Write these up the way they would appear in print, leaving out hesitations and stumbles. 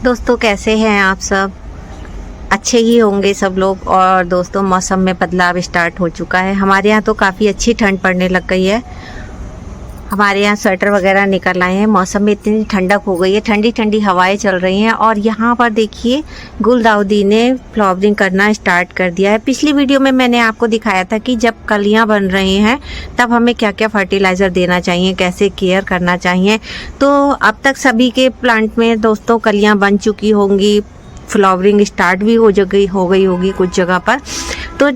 दोस्तों कैसे हैं आप सब? अच्छे ही होंगे सब लोग। और दोस्तों मौसम में बदलाव स्टार्ट हो चुका है। हमारे यहाँ तो काफ़ी अच्छी ठंड पड़ने लग गई है। हमारे यहाँ स्वेटर वगैरह निकल आए हैं। मौसम में इतनी ठंडक हो गई है, ठंडी ठंडी हवाएं चल रही हैं। और यहाँ पर देखिए गुलदाउदी ने फ्लावरिंग करना स्टार्ट कर दिया है। पिछली वीडियो में मैंने आपको दिखाया था कि जब कलियाँ बन रही हैं तब हमें क्या क्या फर्टिलाइज़र देना चाहिए, कैसे केयर करना चाहिए। तो अब तक सभी के प्लांट में दोस्तों कलियाँ बन चुकी होंगी, फ्लावरिंग स्टार्ट भी हो गई होगी कुछ जगह पर। तो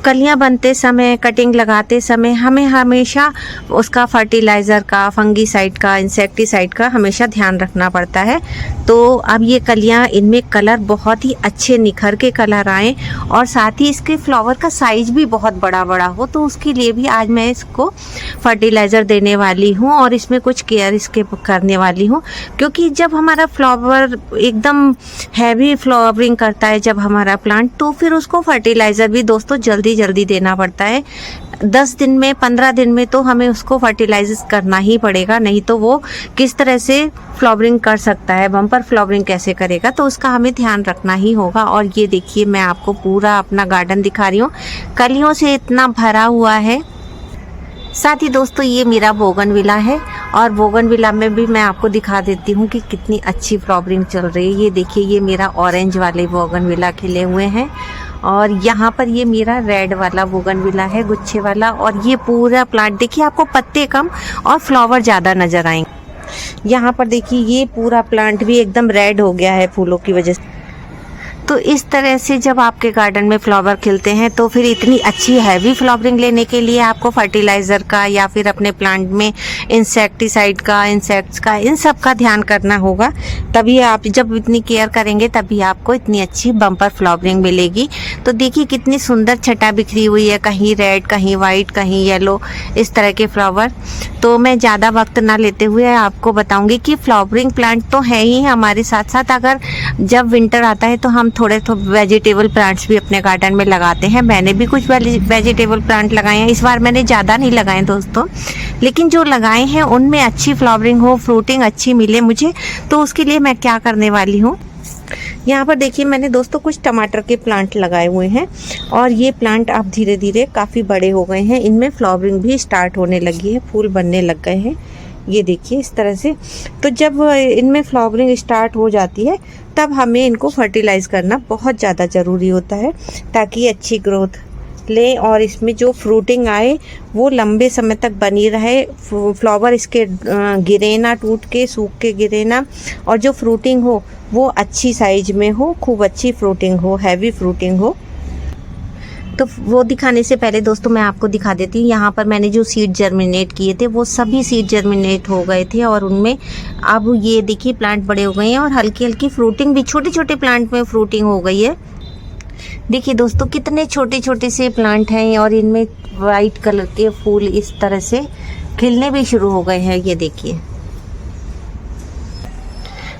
कलियां बनते समय, कटिंग लगाते समय हमें हमेशा उसका फर्टिलाइज़र का, फंगीसाइड का, इंसेक्टिसाइड का हमेशा ध्यान रखना पड़ता है। तो अब ये कलियां, इनमें कलर बहुत ही अच्छे निखर के कलर आए और साथ ही इसके फ्लावर का साइज भी बहुत बड़ा बड़ा हो। तो उसके लिए भी आज मैं इसको फर्टिलाइज़र देने वाली हूँ और इसमें कुछ केयर इसके करने वाली हूँ। क्योंकि जब हमारा फ्लावर एकदम हैवी फ्लावरिंग करता है जब हमारा प्लांट, तो फिर उसको फर्टिलाइज़र भी दोस्तों जल्दी देना पड़ता है। 10 दिन में, 15 दिन में तो हमें उसको फर्टिलाइज करना ही पड़ेगा, नहीं तो वो किस तरह से फ्लावरिंग कर सकता है, बम्पर फ्लावरिंग कैसे करेगा, तो उसका हमें ध्यान रखना ही होगा। और ये देखिए मैं आपको पूरा अपना गार्डन दिखा रही हूँ, कलियों से इतना भरा हुआ है। साथ ही दोस्तों ये मेरा बोगनविला है और बोगनविला में भी मैं आपको दिखा देती हूँ कि कितनी अच्छी फ्लावरिंग चल रही है। ये देखिए ये मेरा ऑरेंज वाले बोगनविला खिले हुए हैं और यहाँ पर ये मेरा रेड वाला बोगनविला है, गुच्छे वाला। और ये पूरा प्लांट देखिए, आपको पत्ते कम और फ्लावर ज़्यादा नज़र आएंगे। यहाँ पर देखिए ये पूरा प्लांट भी एकदम रेड हो गया है फूलों की वजह से। तो इस तरह से जब आपके गार्डन में फ्लावर खिलते हैं तो फिर इतनी अच्छी हैवी फ्लावरिंग लेने के लिए आपको फर्टिलाइज़र का या फिर अपने प्लांट में इंसेक्टिसाइड का, इंसेक्ट्स का, इन सब का ध्यान करना होगा। तभी आप जब इतनी केयर करेंगे तभी आपको इतनी अच्छी बम्पर फ्लावरिंग मिलेगी। तो देखिए कितनी सुंदर छटा बिखरी हुई है, कहीं रेड, कहीं वाइट, कहीं येलो, इस तरह के फ्लावर। तो मैं ज़्यादा वक्त ना लेते हुए आपको बताऊंगी कि फ्लावरिंग प्लांट तो है ही हमारे साथ साथ, अगर जब विंटर आता है तो हम थोड़े वेजिटेबल प्लांट्स भी अपने गार्डन में लगाते हैं। मैंने भी कुछ वेजिटेबल प्लांट लगाए हैं। इस बार मैंने ज़्यादा नहीं लगाए दोस्तों, लेकिन जो लगाए हैं उनमें अच्छी फ्लावरिंग हो, फ्रूटिंग अच्छी मिले मुझे, तो उसके लिए मैं क्या करने वाली हूँ। यहाँ पर देखिए मैंने दोस्तों कुछ टमाटर के प्लांट लगाए हुए हैं और ये प्लांट अब धीरे धीरे काफ़ी बड़े हो गए हैं। इनमें फ्लावरिंग भी स्टार्ट होने लगी है, फूल बनने लग गए हैं। ये देखिए इस तरह से। तो जब इनमें फ्लावरिंग स्टार्ट हो जाती है तब हमें इनको फर्टिलाइज़ करना बहुत ज़्यादा ज़रूरी होता है, ताकि अच्छी ग्रोथ ले और इसमें जो फ्रूटिंग आए वो लंबे समय तक बनी रहे। फ्लावर इसके गिरे ना, टूट के, सूख के गिरे ना, और जो फ्रूटिंग हो वो अच्छी साइज में हो, खूब अच्छी फ्रूटिंग हो, हैवी फ्रूटिंग हो। तो वो दिखाने से पहले दोस्तों मैं आपको दिखा देती हूँ, यहाँ पर मैंने जो सीड जर्मिनेट किए थे वो सभी सीड जर्मिनेट हो गए थे और उनमें अब ये देखिए प्लांट बड़े हो गए हैं और हल्की हल्की फ्रूटिंग भी, छोटे छोटे प्लांट में फ्रूटिंग हो गई है। देखिए दोस्तों कितने छोटे छोटे से प्लांट हैं और इनमें वाइट कलर के फूल इस तरह से खिलने भी शुरू हो गए हैं। ये देखिए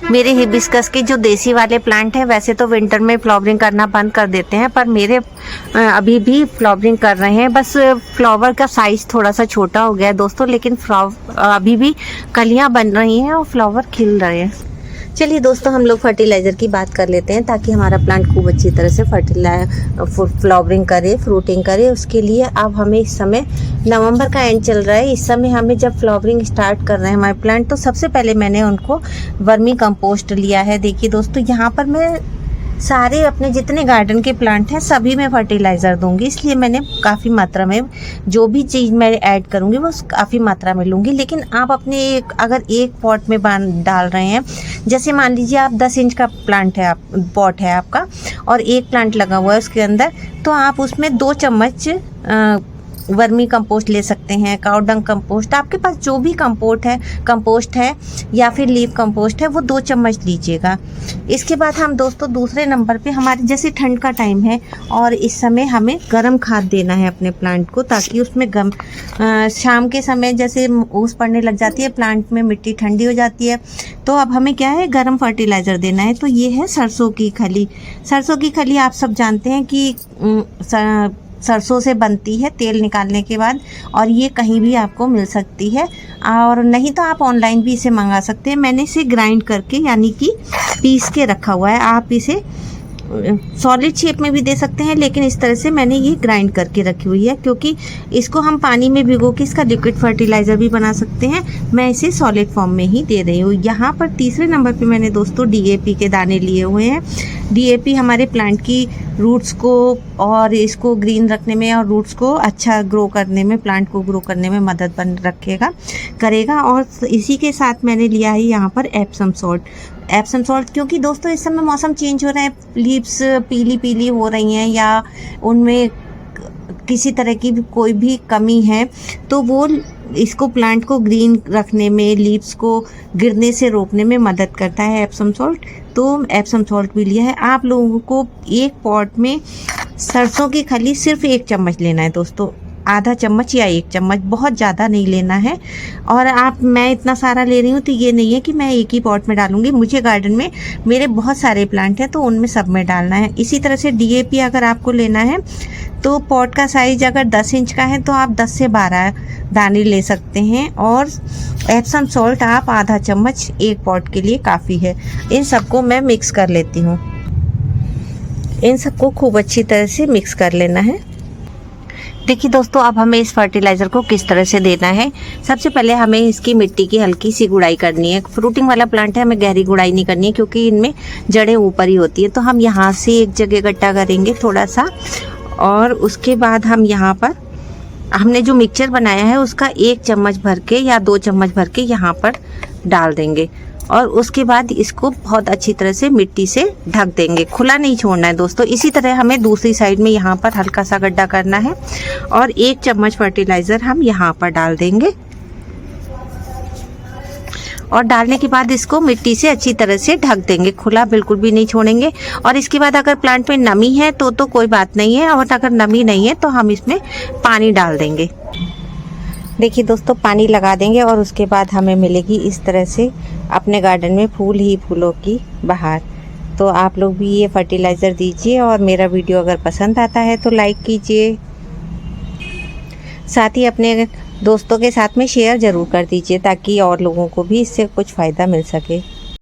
मेरे हिबिस्कस के जो देसी वाले प्लांट हैं वैसे तो विंटर में फ्लावरिंग करना बंद कर देते हैं, पर मेरे अभी भी फ्लावरिंग कर रहे हैं। बस फ्लावर का साइज थोड़ा सा छोटा हो गया है दोस्तों, लेकिन अभी भी कलियां बन रही हैं और फ्लावर खिल रहे हैं। चलिए दोस्तों हम लोग फर्टिलाइज़र की बात कर लेते हैं, ताकि हमारा प्लांट खूब अच्छी तरह से फ्लावरिंग करे, फ्रूटिंग करे। उसके लिए अब हमें इस समय नवंबर का एंड चल रहा है, इस समय हमें जब फ्लावरिंग स्टार्ट कर रहे हैं हमारे प्लांट, तो सबसे पहले मैंने उनको वर्मी कंपोस्ट लिया है। देखिए दोस्तों यहाँ पर मैं सारे अपने जितने गार्डन के प्लांट हैं सभी में फर्टिलाइज़र दूंगी, इसलिए मैंने काफ़ी मात्रा में जो भी चीज़ मैं ऐड करूंगी वो काफ़ी मात्रा में लूँगी। लेकिन आप अपने अगर एक पॉट में डाल रहे हैं, जैसे मान लीजिए आप 10 इंच का प्लांट है, पॉट है आपका और एक प्लांट लगा हुआ है उसके अंदर, तो आप उसमें 2 चम्मच वर्मी कंपोस्ट ले सकते हैं, काउ डंग कंपोस्ट, आपके पास जो भी कंपोस्ट है या फिर लीफ कंपोस्ट है वो 2 चम्मच लीजिएगा। इसके बाद हम दोस्तों दूसरे नंबर पे, हमारे जैसे ठंड का टाइम है और इस समय हमें गर्म खाद देना है अपने प्लांट को, ताकि उसमें शाम के समय जैसे ओस पड़ने लग जाती है, प्लांट में मिट्टी ठंडी हो जाती है, तो अब हमें क्या है, गर्म फर्टिलाइज़र देना है। तो ये है सरसों की खली। सरसों की खली आप सब जानते हैं कि सरसों से बनती है तेल निकालने के बाद, और ये कहीं भी आपको मिल सकती है, और नहीं तो आप ऑनलाइन भी इसे मंगा सकते हैं। मैंने इसे ग्राइंड करके, यानी कि पीस के रखा हुआ है। आप इसे सॉलिड शेप में भी दे सकते हैं, लेकिन इस तरह से मैंने ये ग्राइंड करके रखी हुई है, क्योंकि इसको हम पानी में भिगो के इसका लिक्विड फर्टिलाइज़र भी बना सकते हैं। मैं इसे सॉलिड फॉर्म में ही दे रही हूँ। यहाँ पर तीसरे नंबर पे मैंने दोस्तों DAP के दाने लिए हुए हैं। DAP हमारे प्लांट की रूट्स को और इसको ग्रीन रखने में और रूट्स को अच्छा ग्रो करने में, प्लांट को ग्रो करने में मदद करेगा। और इसी के साथ मैंने लिया है यहाँ पर एप्सम सॉल्ट, क्योंकि दोस्तों इस समय मौसम चेंज हो रहा है, लीव्स पीली पीली हो रही हैं या उनमें किसी तरह की भी कोई भी कमी है, तो वो इसको प्लांट को ग्रीन रखने में, लीव्स को गिरने से रोकने में मदद करता है एप्सम सॉल्ट। तो एप्सम सॉल्ट भी लिया है। आप लोगों को एक पॉट में सरसों की खली सिर्फ 1 चम्मच लेना है दोस्तों, आधा चम्मच या 1 चम्मच, बहुत ज़्यादा नहीं लेना है। और मैं इतना सारा ले रही हूँ तो ये नहीं है कि मैं एक ही पॉट में डालूंगी। मुझे गार्डन में मेरे बहुत सारे प्लांट हैं तो उनमें सब में डालना है। इसी तरह से DAP अगर आपको लेना है तो पॉट का साइज अगर 10 इंच का है तो आप 10 से 12 दाने ले सकते हैं, और एप्सम सॉल्ट आप आधा चम्मच एक पॉट के लिए काफ़ी है। इन सबको मैं मिक्स कर लेती हूँ। इन सबको खूब अच्छी तरह से मिक्स कर लेना है। देखिए दोस्तों, अब हमें इस फर्टिलाइज़र को किस तरह से देना है। सबसे पहले हमें इसकी मिट्टी की हल्की सी गुड़ाई करनी है। फ्रूटिंग वाला प्लांट है, हमें गहरी गुड़ाई नहीं करनी है क्योंकि इनमें जड़ें ऊपर ही होती है। तो हम यहाँ से एक जगह इकट्ठा करेंगे थोड़ा सा, और उसके बाद हम यहाँ पर हमने जो मिक्सचर बनाया है उसका 1 चम्मच भर के या 2 चम्मच भर के यहाँ पर डाल देंगे, और उसके बाद इसको बहुत अच्छी तरह से मिट्टी से ढक देंगे। खुला नहीं छोड़ना है दोस्तों। इसी तरह हमें दूसरी साइड में यहाँ पर हल्का सा गड्ढा करना है, और 1 चम्मच फर्टिलाइज़र हम यहाँ पर डाल देंगे, और डालने के बाद इसको मिट्टी से अच्छी तरह से ढक देंगे। खुला बिल्कुल भी नहीं छोड़ेंगे। और इसके बाद अगर प्लांट में नमी है तो कोई बात नहीं है, और अगर नमी नहीं है तो हम इसमें पानी डाल देंगे। देखिए दोस्तों, पानी लगा देंगे और उसके बाद हमें मिलेगी इस तरह से अपने गार्डन में फूल ही फूलों की बहार। तो आप लोग भी ये फर्टिलाइज़र दीजिए, और मेरा वीडियो अगर पसंद आता है तो लाइक कीजिए, साथ ही अपने दोस्तों के साथ में शेयर ज़रूर कर दीजिए ताकि और लोगों को भी इससे कुछ फ़ायदा मिल सके।